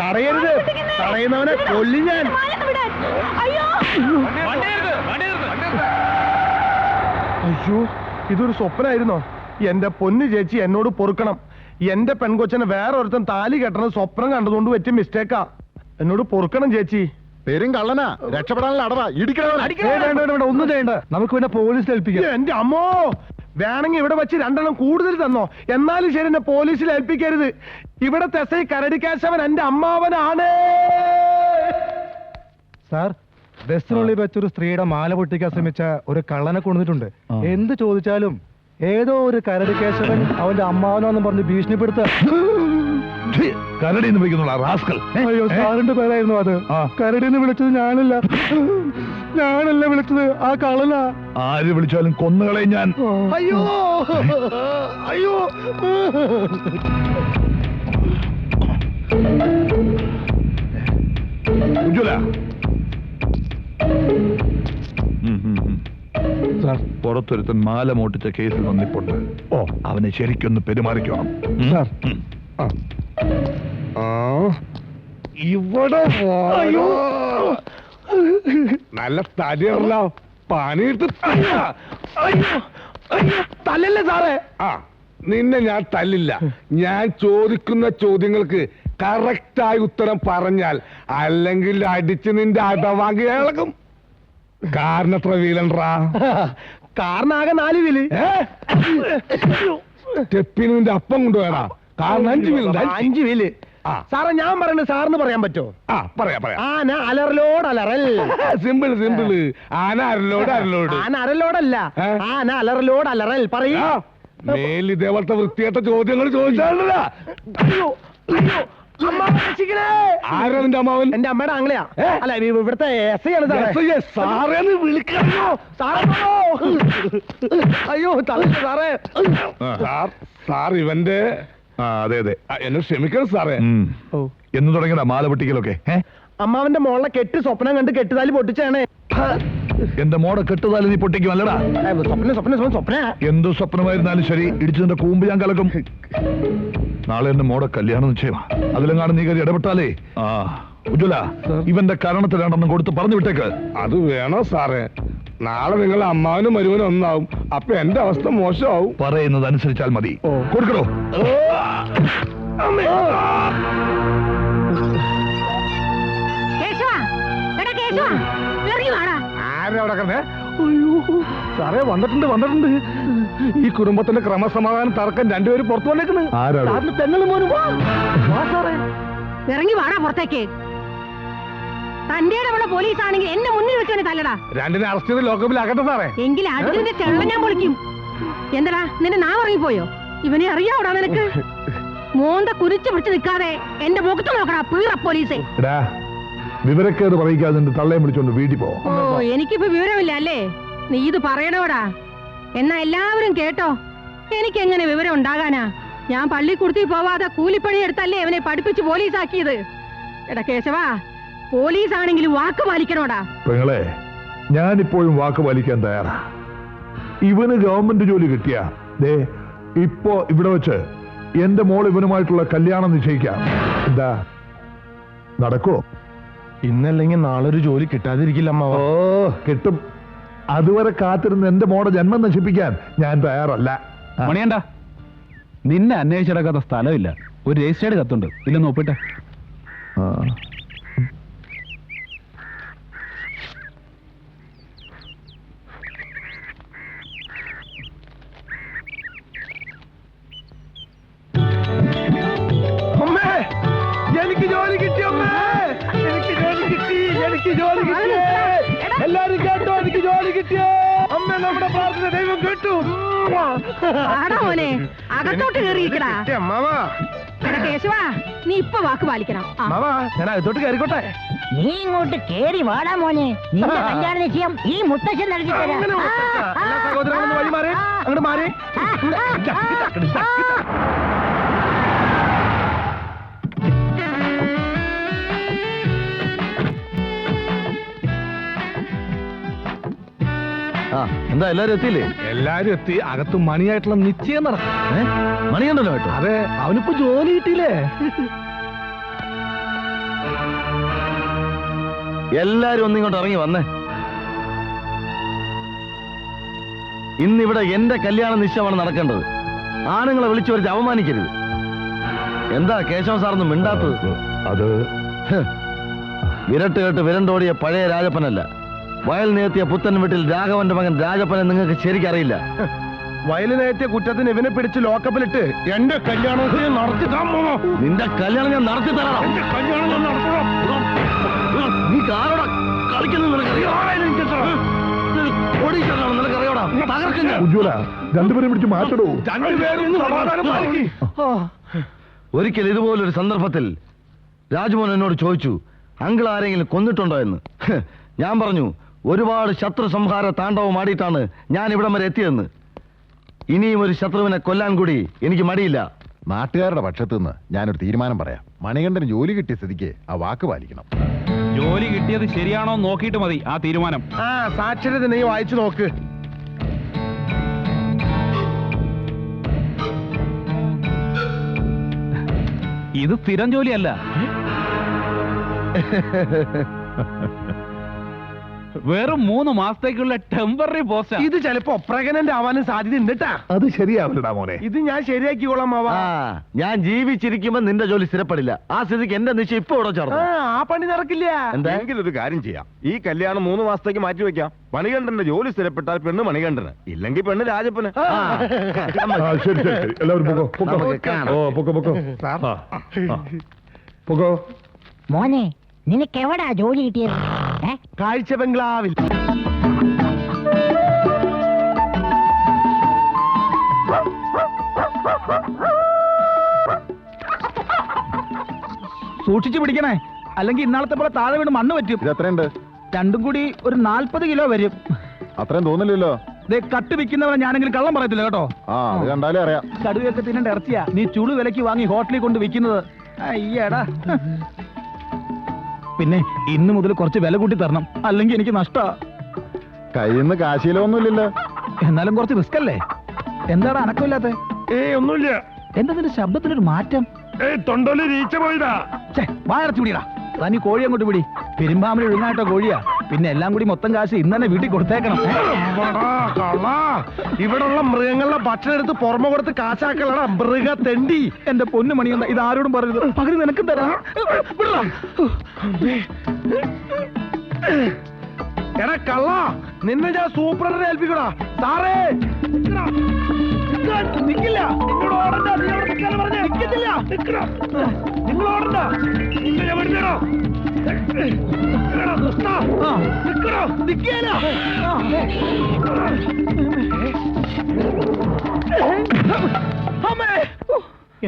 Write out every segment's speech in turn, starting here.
തടയരുത്, തടയുന്നവനെ കൊല്ലി ഞാൻ. അയ്യോ, ഇതൊരു സ്വപ്നായിരുന്നോ? എന്റെ പൊന്നു ചേച്ചി, എന്നോട് പൊറുക്കണം. എന്റെ പെൺകൊച്ചനെ വേറെ ഒരുത്തൻ താലി കെട്ടണം സ്വപ്നം കണ്ടതുകൊണ്ട് പറ്റിയ മിസ്റ്റേക്കാ. എന്നോട് പൊറുക്കണം ചേച്ചി. പേരും കള്ളനാ, രക്ഷപ്പെടാനുള്ള അടവാ. വേണ്ട, ഒന്നും ചെയ്യണ്ട, നമുക്ക് പിന്നെ പോലീസിൽ ഏൽപ്പിക്കാം. എന്റെ അമ്മോ, വേണമെങ്കിൽ ഇവിടെ വെച്ച് 2 എണ്ണം കൂടുതൽ തന്നോ, എന്നാലും ശരി, എന്നെ പോലീസിൽ ഏൽപ്പിക്കരുത്. ഇവിടെ തെസൈ കരടിക്കാശവൻ എന്റെ അമ്മാവനാണ്. സാർ, ബസ്സിനുള്ളിൽ വെച്ചൊരു സ്ത്രീയുടെ മാല പൊട്ടിക്കാൻ ശ്രമിച്ച ഒരു കള്ളനെ കൊണ്ടിട്ടുണ്ട്. എന്ത് ചോദിച്ചാലും ഏതോ ഒരു കരടിക്കേശവൻ അവന്റെ അമ്മാവനോന്നും പറഞ്ഞ് ഭീഷണിപ്പെടുത്ത. കരടിന്ന് വിളിക്കുന്നുള്ള റാസ്കൽ. അയ്യോ, സാറിന്റെ പേരായിരുന്നു അത്. കരടിന്ന് വിളിച്ചത് ഞാനല്ല വിളിച്ചത്, ആ കള്ളനാ. ആര് വിളിച്ചാലും കൊന്നുകളെ ഞാൻ. അയ്യോ അയ്യോ, ഉജ്ജ്വല, സാർ, പുറത്തൊരുത്തൻ മാല മോട്ടിച്ച കേസിൽ വന്നിപ്പുണ്ട്. അവനെ ശരിക്കൊന്ന് പെരുമാറിക്കണം. സാർ, ഇവിടെ നല്ല തടിയുള്ള പണിയെടുത്ത് തല്ലല്ലേ സാറേ? നിന്നെ ഞാൻ തല്ലില്ല. ഞാൻ ചോദിക്കുന്ന ചോദ്യങ്ങൾക്ക് കറക്റ്റായി ഉത്തരം പറഞ്ഞാൽ, അല്ലെങ്കിൽ അടിച്ച് നിന്റെ അടവാങ്ങി ഇളകും. കാരണം എത്ര വീലണ്ടാ? കാറിനാകെ 4 വീല്. സ്റ്റെപ്പിന് നിന്റെ അപ്പം കൊണ്ടുപോയടാ. കാരണം 5 വീലുണ്ട്. 5 വീല്. സാറേ, ഞാൻ പറയുന്നത് സാറിന് പറയാൻ പറ്റുമോ? പറയാം. ആന അലറലോട് അലറൽ. സിമ്പിള്. ആന അരലോട്. ആന അരലോടല്ല, ആന അലറലോട് അലറൽ. പറയൂ. മേൽ ഇതേപോലത്തെ വൃത്തിയായിട്ട ചോദ്യങ്ങൾ ചോദിച്ചാലല്ല. ആരാ നിന്റെ അമ്മാവൻ? എന്റെ അമ്മയുടെ ആംഗ്ലയാ. അല്ല, ഇവിടുത്തെ എസ് ഐ ആണ് സാറേ. വിളിക്കണോ? അയ്യോ, സാറേ. സാർ, ഇവന്റെ അതെ, എന്നെ ക്ഷമിക്കണം സാറേ. എന്ന് തുടങ്ങിയതാ മാല പൊട്ടിക്കലൊക്കെ? അമ്മാവന്റെ മോളെ കെട്ട് സ്വപ്നം കണ്ട് കെട്ടുതാലി പൊട്ടിച്ചാണ്. എന്റെ മോടെ കെട്ടുതാലി നീ പൊട്ടിക്കും അല്ലടാ? സ്വപ്ന എന്തു സ്വപ്നമായിരുന്നാലും ശരി, ഇടിച്ചതിന്റെ കൂമ്പ് ഞാൻ കലക്കും. നാളെ എന്റെ മോടെ കല്യാണം നിശ്ചയമാ. അതിലെങ്ങാണ് നീ കയറി ഇടപെട്ടാലേ. ഉജ്ജ്വല, ഇവന്റെ കാരണത്തിൽ 2 കൊടുത്ത് പറഞ്ഞു വിട്ടേക്ക്. അത് വേണോ സാറേ? നാളെ നിങ്ങൾ അമ്മാവനും മരുവനും ഒന്നാവും. അപ്പൊ എന്റെ അവസ്ഥ മോശമാവും. പറയുന്നത് അനുസരിച്ചാൽ മതി. കൊടുക്കണോ? സാറേ, വന്നിട്ടുണ്ട്. ഈ കുടുംബത്തിന്റെ ക്രമസമാധാനം തർക്കം 2 പേര് പുറത്തു വന്നേക്കുന്നത്. പെങ്ങളും മോനും. ഇറങ്ങി വാടാ പുറത്തേക്ക്. തന്റെ അവിടെ പോലീസ് ആണെങ്കിൽ എന്നെ മുന്നിൽ വെച്ചോനെ തല്ലടാ. 2 അറസ്റ്റ് ചെയ്ത് ലോക്കപ്പിൽ ആകട്ടെ സാറേ. എങ്കിൽ അതിന്റെ ചെള്ള ഞാൻ പൊളിക്കും. എന്താടാ, നിന്റെ നാ ഇറങ്ങിപ്പോയോ? ഇവനെ അറിയാവോടാ നിനക്ക്? മോന്ത കുരിച്ചു പിടിച്ച് നിൽക്കാതെ എന്റെ മുഖത്ത് നോക്കടാ പീറ പോലീസേ. വിവരക്കേട് പറയിക്കാതെ നിന്റെ തള്ളയെ വിളിച്ചോണ്ട് വീട്ടിൽ പോ. ഓ, എനിക്കിപ്പോ വിവരമില്ല അല്ലേ? നീ ഇത് പറയണോടാ. എന്നാ എല്ലാവരും കേട്ടോ. എനിക്ക് എങ്ങനെ വിവരം ഉണ്ടാകാനാ? ഞാൻ പള്ളിക്കുടുത്തി പോവാതെ കൂലിപ്പണി എടുത്തല്ലേ അവനെ പഠിപ്പിച്ച് പോലീസാക്കിയത്. എടാ കേശവാ, പോലീസ് ആണെങ്കിലും വാക്ക് പാലിക്കണോടാ. പെങ്ങളെ, ഞാനിപ്പോഴും വാക്ക് പാലിക്കാൻ തയ്യാറാ. ഇവന് ഗവൺമെന്റ് ജോലി കിട്ടിയ ഇപ്പോ ഇവിടെ വെച്ച് എന്റെ മോൾ ഇവനുമായിട്ടുള്ള കല്യാണം നിശ്ചയിക്കാം. എന്താ, നടക്കോ? ഇന്നല്ലെങ്കിൽ നാളൊരു ജോലി കിട്ടാതിരിക്കില്ല അമ്മാവ. കിട്ടും. അതുവരെ കാത്തിരുന്ന് എന്റെ മോടെ ജന്മം നശിപ്പിക്കാൻ ഞാൻ തയ്യാറല്ല. മണിയണ്ട, നിന്നെ അന്വേഷിച്ചെടുക്കാത്ത സ്ഥലമില്ല. ഒരു രജിസ്റ്റേർഡ് കത്തുണ്ട്, ഇല്ലെന്ന് ഒപ്പിട്ടെ. എനിക്ക് ജോലി കിട്ടി അമ്മേ, എനിക്ക് ജോലി കിട്ടി. എല്ലാരും കേട്ടോ, എനിക്ക് ജോലി കിട്ടിയേ. അമ്മ, നമ്മുടെ പ്രാർത്ഥന ദൈവം കേട്ടു. മോനെ, അകത്തോട്ട് കയറിയിരിക്കടാ. കേശവാ, നീ ഇപ്പൊ വാക്ക് പാലിക്കണം. ഞാൻ അകത്തോട്ട് കയറിക്കോട്ടെ. നീ ഇങ്ങോട്ട് കേറി വാടാ മോനെ. നിന്റെ കല്യാണ നിശ്ചയം ഈ മുത്തശ്ശൻ നൽകി തരാം. സഹോദരങ്ങളൊന്ന് വഴി മാറി, അങ്ങോട്ട് മാറി. എന്താ എല്ലാരും എത്തിയില്ലേ? എല്ലാരും എത്തി. അകത്ത് മണിയായിട്ടുള്ള നിശ്ചയം നടക്കും. മണിയുണ്ടല്ലോ കേട്ടോ. അതെ, അവനിപ്പോ ജോലി കിട്ടിയില്ലേ? എല്ലാരും ഒന്നിങ്ങോട്ട് ഇറങ്ങി വന്നേ. ഇന്നിവിടെ എന്റെ കല്യാണ നിശ്ചയമാണ് നടക്കേണ്ടത്. ആണുങ്ങളെ വിളിച്ചു വരുത്തി അവമാനിക്കരുത്. എന്താ കേശവ സാറൊന്നും മിണ്ടാത്തത്? അത് വിരട്ട് കേട്ട് വിരണ്ടോടിയ പഴയ രാജപ്പനല്ല, വയൽ നികത്തിയ പുത്തൻ വീട്ടിൽ രാഘവന്റെ മകൻ രാജപ്പനെ നിങ്ങൾക്ക് ശരിക്കറിയില്ല. വയലിനേറ്റിയ കുറ്റത്തിന് ഇവനെ പിടിച്ച് ലോക്കപ്പിലിട്ട് എന്റെ കല്യാണം നടത്തി തരാമോ? നിന്റെ കല്യാണം ഞാൻ നടത്തി തരാം. എന്റെ കല്യാണം ഞാൻ നടത്തണം. നീ കാരോടാ കളിക്കുന്നത് നിനക്കറിയോടാ? തകർക്കും ഞാൻ. ഉജ്ജ്വല, രണ്ടുപേരും പിടിച്ച് മാറ്റടോ. രണ്ടുപേരും സമാധാനം പാലിക്ക്. ഒരിക്കൽ ഇതുപോലൊരു സന്ദർഭത്തിൽ രാജ്മോഹൻ എന്നോട് ചോദിച്ചു, അങ്കിൾ ആരെങ്കിലും കൊന്നിട്ടുണ്ടോ എന്ന്. ഞാൻ പറഞ്ഞു, ഒരുപാട് ശത്രു സംഹാര താണ്ഡവം ആടിയിട്ടാണ് ഞാൻ ഇവിടം വരെ എത്തിയതെന്ന്. ഇനിയും ഒരു ശത്രുവിനെ കൊല്ലാൻ കൂടി എനിക്ക് മടിയില്ല. നാട്ടുകാരുടെ പക്ഷത്തു നിന്ന് ഞാനൊരു തീരുമാനം പറയാം. മണികണ്ഠന് ജോലി കിട്ടിയ സ്ഥിതിക്ക് ആ വാക്ക് പാലിക്കണം. ജോലി കിട്ടിയത് ശരിയാണോ നോക്കിയിട്ട് മതി ആ തീരുമാനം. ആ സാക്ഷരത നീ വായിച്ചു നോക്ക്. ഇത് സ്ഥിരം ജോലിയല്ല, വെറും 3 മാസത്തേക്കുള്ള ടെമ്പററി പോസ്റ്റാ. ഇത് ചിലപ്പോ പ്രഗ്നന്റ് ആവാനും സാധ്യത ഉണ്ട് ട്ടാ. അത് ശരിയാവില്ലടാ മോനെ. ഇത് ഞാൻ ശരിയാക്കിക്കോളാം മാവാ. ഞാൻ ജീവിച്ചിരിക്കുമ്പോ നിന്റെ ജോലി സ്ഥിരപ്പെടില്ല. ആ സ്ഥിതിക്ക് എന്റെ നിശ്ചയം ഇപ്പൊ ഇവിടെ ചേർന്നു. ആ പണി നടക്കില്ല. എന്താ ഒരു കാര്യം ചെയ്യാം, ഈ കല്യാണം 3 മാസത്തേക്ക് മാറ്റി വെക്കാം. മണികണ്ഠന്റെ ജോലി സ്ഥിരപ്പെട്ടാൽ പെണ്ണ് മണികണ്ഠന്, ഇല്ലെങ്കിൽ പെണ്ണ് രാജപ്പന്. ശരി ശരി ശരി, എല്ലാവരും പൊക്കോ പൊക്കോ. നമുക്ക് കാണാം. ഓ പൊക്കോ പൊക്കോ. പൊക്കോ. മോനെ നിനക്ക് എവിടാ ജോലി കിട്ടിയത്? കാഴ്ച ബംഗ്ലാവിൽ. സൂക്ഷിച്ചു പിടിക്കണേ, അല്ലെങ്കിൽ ഇന്നാളത്തെ പോലെ താഴെ വീണ് മണ്ണ് പറ്റും. ഇത് എത്രയുണ്ട്? രണ്ടും കൂടി ഒരു 40 കിലോ വരും. അത്രയും തോന്നില്ലല്ലോ. കട്ട് വിൽക്കുന്നവരെ ഞാനെങ്കിലും കള്ളം പറയത്തില്ല കേട്ടോ. ആ അത് കണ്ടാലേ അറിയാം. കടുവയൊക്കെ തിന്നേണ്ട ഇറച്ചിയാ നീ ചുളു വിലക്ക് വാങ്ങി ഹോട്ടലിൽ കൊണ്ട് വിൽക്കുന്നത്. അയ്യടാ. പിന്നെ ഇന്ന് മുതൽ കുറച്ച് വില കൂട്ടി തരണം, അല്ലെങ്കിൽ എനിക്ക് നഷ്ടാ. കയ്യിൽ നിന്ന് കാശീലൊന്നുമില്ലല്ലോ. എന്നാലും കുറച്ച് റിസ്ക് അല്ലേ? എന്താടാ അനക്കമില്ലാത്ത? ഒന്നുമില്ല. എന്താ നിന്റെ ശബ്ദത്തിനൊരു മാറ്റം? തൊണ്ടോല് രീച്ച പോയതാ. വായടച്ചു പിടിടാ. തനി കോഴി അങ്ങോട്ട് പിടി. പെരുമ്പാമ്പിൽ ഒഴുങ്ങായിട്ടോ കോഴിയാ. പിന്നെ എല്ലാം കൂടി മൊത്തം കാശ് ഇന്ന് തന്നെ വീട്ടിൽ കൊടുത്തേക്കണം. ഇവിടെയുള്ള മൃഗങ്ങളുടെ ഭക്ഷണം എടുത്ത് പുറമെ കൊടുത്ത് കാശാക്കളാ മൃഗ തെണ്ടി. എന്റെ പൊന്നു മണിയൊന്ന ഇത് ആരോടും പറയരുത്. പകരം നിനക്കും തരാം. എടാ കള്ള, നിന്നെ ഞാൻ സൂപ്പറിനെ ഏൽപ്പിക്കടാ. സാറേ നിക്കില്ല, നിങ്ങൾ ഓടണ്ട. നീ അവിടെ നിൽക്കാന്ന് പറഞ്ഞേ. നിൽക്കത്തില്ല. നിങ്ങൾ ഓടണ്ട. നിന്നെ ഞാൻ വിടുന്നേടോ. നിക്കടോ, നിക്കേല.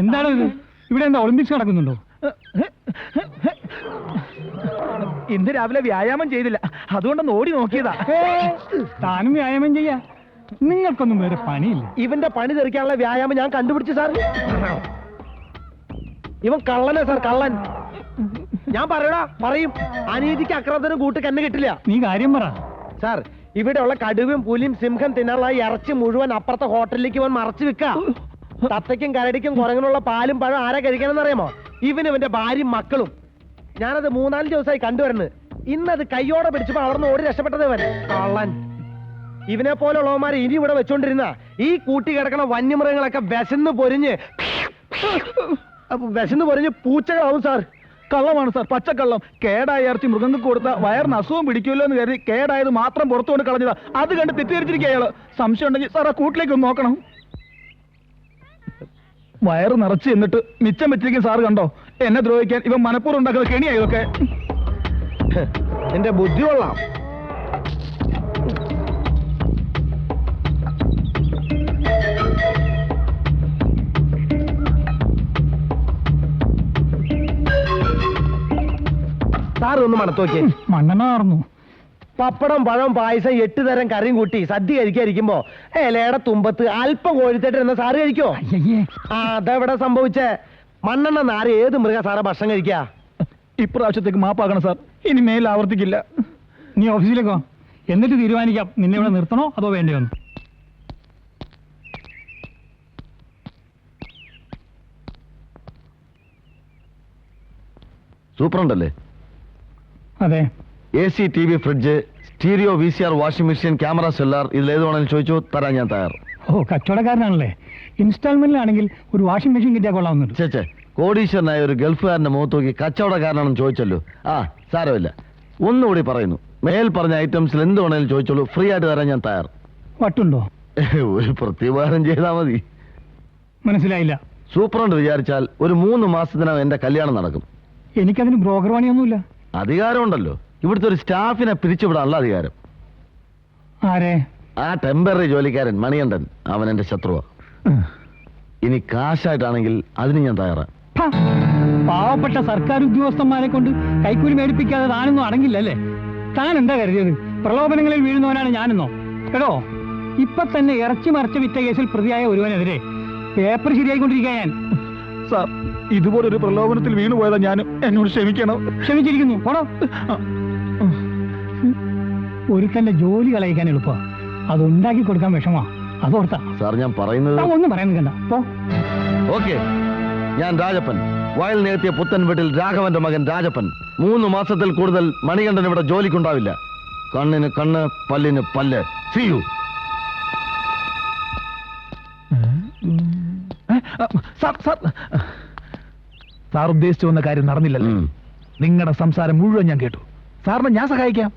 എന്താണ് ഇത്? ഇവിടെ എന്താ ഒളിമ്പിക്സ് നടക്കുന്നുണ്ടോ? ഇന്ന് രാവിലെ വ്യായാമം ചെയ്തില്ല, അതുകൊണ്ടൊന്ന് ഓടി നോക്കിയതാ. താനും വ്യായാമം ചെയ്യാ. നിങ്ങൾക്കൊന്നും വേറെ പണിയില്ല. ഇവന്റെ പണി തെറിക്കാനുള്ള വ്യായാമം ഞാൻ കണ്ടുപിടിച്ചു സാർ. ഇവൻ കള്ളനാ സാർ, കള്ളൻ. ഞാൻ പറയും. അനീതിക്ക് അക്രമത്തിനും കൂട്ട് എന്നെ കിട്ടില്ല. നീ കാര്യം പറ സാർ. ഇവിടെയുള്ള കടുവയും പുലിയും സിംഹം തിന്നാനുള്ള ഇറച്ചി മുഴുവൻ അപ്പുറത്തെ ഹോട്ടലിലേക്ക് ഇവൻ മറച്ചു വെക്ക. തത്തയ്ക്കും കരടിക്കും കുരങ്ങനുള്ള പാലും പഴം ആരാ കഴിക്കണമെന്ന് അറിയാമോ? ഇവന്റെ ഭാര്യയും മക്കളും. ഞാനത് 3-4 ദിവസമായി കണ്ടുവരുന്നത്. ഇന്നത് കയ്യോടെ പിടിച്ചപ്പോ അവിടുന്ന് ഓടി രക്ഷപ്പെട്ടത് ഇവൻ കള്ളൻ. ഇവനെ പോലുള്ളവന്മാരെ ഇനി ഇവിടെ വെച്ചോണ്ടിരുന്ന ഈ കൂട്ടി കിടക്കണ വന്യമൃഗങ്ങളൊക്കെ വിശന്ന് പൊരിഞ്ഞ് പൂച്ചകളാവും സാർ. കള്ളമാണ് സാർ, പച്ചക്കള്ളം. കേടായ ഇറച്ചി മൃഗങ്ങൾക്ക് കൊടുത്ത വയറിന് അസുഖം പിടിക്കുമല്ലോ എന്ന് കരുതി കേടായത് മാത്രം പുറത്തു കൊണ്ട് കളഞ്ഞതാ. അത് കണ്ട് തെറ്റിദ്ധരിച്ചിരിക്കുക അയാള്. സംശയം ഉണ്ടെങ്കിൽ സാർ ആ കൂട്ടിലേക്ക് ഒന്ന് നോക്കണം. വയറ് നിറച്ച് എന്നിട്ട് മിച്ചം വെച്ചിരിക്കും സാറ് കണ്ടോ? എന്നെ ദ്രോഹിക്കാൻ ഇവൻ മനഃപൂർവ്വം ഉണ്ടാക്കുന്ന കെണിയാ ഇതൊക്കെ. എന്റെ ബുദ്ധി കൊള്ളാം. സാറ് ഒന്ന് മണത്തോക്കേ. മണ്ണെണ്ണ മാറുന്നു. പപ്പടം പഴം പായസം 8 തരം കറിയും കൂട്ടി സദ്യ കഴിക്കാതിരിക്കുമ്പോ ഇലയുടെ തുമ്പത്ത് അല്പം കോഴിത്തേട്ട് എന്ന സാറ് കഴിക്കോ? അതെവിടെ സംഭവിച്ചേ? മണ്ണെണ്ണ നാര് ഏത് മൃഗ സാറെ ഭക്ഷണം കഴിക്കാ? ഇപ്രാവശ്യത്തേക്ക് മാപ്പാക്കണം സാർ, ഇനി മേൽ ആവർത്തിക്കില്ല. നീ ഓഫീസിലേക്കോ, എന്നിട്ട് തീരുമാനിക്കാം നിന്നെ ഇവിടെ നിർത്തണോ അതോ വേണ്ടയോന്ന്. സൂപ്രണ്ടല്ലേ? അതെ. AC, TV, fridge, stereo, VCR, washing machine, camera, സെല്ലാർ, ഇതിലേത് വേണമെങ്കിലും ചോദിച്ചു തരാൻ ഞാൻ തയ്യാർ. ഓ, കച്ചവടക്കാരനാണല്ലേ. ഇൻസ്റ്റാൾമെന്റിലാണെങ്കിൽ ഒരു വാഷിംഗ് മെഷീൻ കിട്ടിയാൽ കൊള്ളാവുന്നുണ്ട്. ചേച്ചേ, കോടീശ്വരനായ ഒരു ഗൾഫുകാരന്റെ മുഖത്ത് നോക്കി കച്ചവടക്കാരനാണെന്ന് ചോദിച്ചല്ലോ. സാരമില്ല, ഒന്നുകൂടി പറയുന്നു, മേൽ പറഞ്ഞ ഐറ്റംസിൽ എന്ത് വേണമെങ്കിലും ചോദിച്ചോളൂ, ഫ്രീ ആയിട്ട് തരാൻ ഞാൻ തയ്യാർ. വട്ടുണ്ടോ? ഒരു പ്രത്യുപകാരം ചെയ്താൽ മതി. മനസ്സിലായില്ല. സൂപ്രണ്ട് വിചാരിച്ചാൽ ഒരു 3 മാസത്തിനകം എന്റെ കല്യാണം നടക്കും. എനിക്കതിന് ബ്രോക്കർ പണിയൊന്നുമില്ല. അധികാരമുണ്ടല്ലോ, ഇവിടുത്തെ ഒരു സ്റ്റാഫിനെ പിരിച്ചുവിടാനുള്ള അധികാരം. ആരെ? ആ ടെമ്പററി ജോലിക്കാരൻ മണികണ്ഠൻ, അവൻ എന്റെ ശത്രുവാ. ഇനി കാശായിട്ടാണെങ്കിൽ അതിന് ഞാൻ തയ്യാറാ. പാവപ്പെട്ട സർക്കാർ ഉദ്യോഗസ്ഥന്മാരെ കൊണ്ട് കൈക്കൂലി മേടിപ്പിക്കാതെ താനൊന്നും അടങ്ങില്ലല്ലേ? താൻ എന്താ കരുതിയത് പ്രലോഭനങ്ങളിൽ വീഴുന്നവനാണ് ഞാനെന്നോ? കേട്ടോ, ഇപ്പൊ തന്നെ ഇറച്ചി മറിച്ച വിറ്റ കേസിൽ പ്രതിയായ ഒരുവനെതിരെ പേപ്പർ ശരിയായിക്കൊണ്ടിരിക്കുക ഞാൻ. സാർ, ഇതുപോലൊരു പ്രലോഭനത്തിൽ വീണുപോയതാ ഞാൻ. എന്നോട് ക്ഷമിക്കണം. ക്ഷമിച്ചിരിക്കുന്നു. പോടോ. ഒരുത്തന്റെ ജോലി കളയിക്കാൻ എളുപ്പ, അത് ഉണ്ടാക്കി കൊടുക്കാൻ വിഷമാ. അതോർത്താ സാർ ഞാൻ പറയുന്നത്. ഒന്നും പറയാൻ നിൽക്കണ്ട. പോ. ഓക്കെ, ഞാൻ രാജപ്പൻ, വയൽ നികത്തിയ പുത്തൻ വീട്ടിൽ രാഘവന്റെ മകൻ രാജപ്പൻ. 3 മാസത്തിൽ കൂടുതൽ മണികണ്ഠൻ ഇവിടെ ജോലിക്കുണ്ടാവില്ല. കണ്ണിന് കണ്ണ്, പല്ലിന് പല്ല്. See you. സാർ ഉദ്ദേശിച്ചു വന്ന കാര്യം നടന്നില്ലല്ലോ. നിങ്ങളുടെ സംസാരം മുഴുവൻ ഞാൻ കേട്ടു. സാറിനെ ഞാൻ സഹായിക്കാം.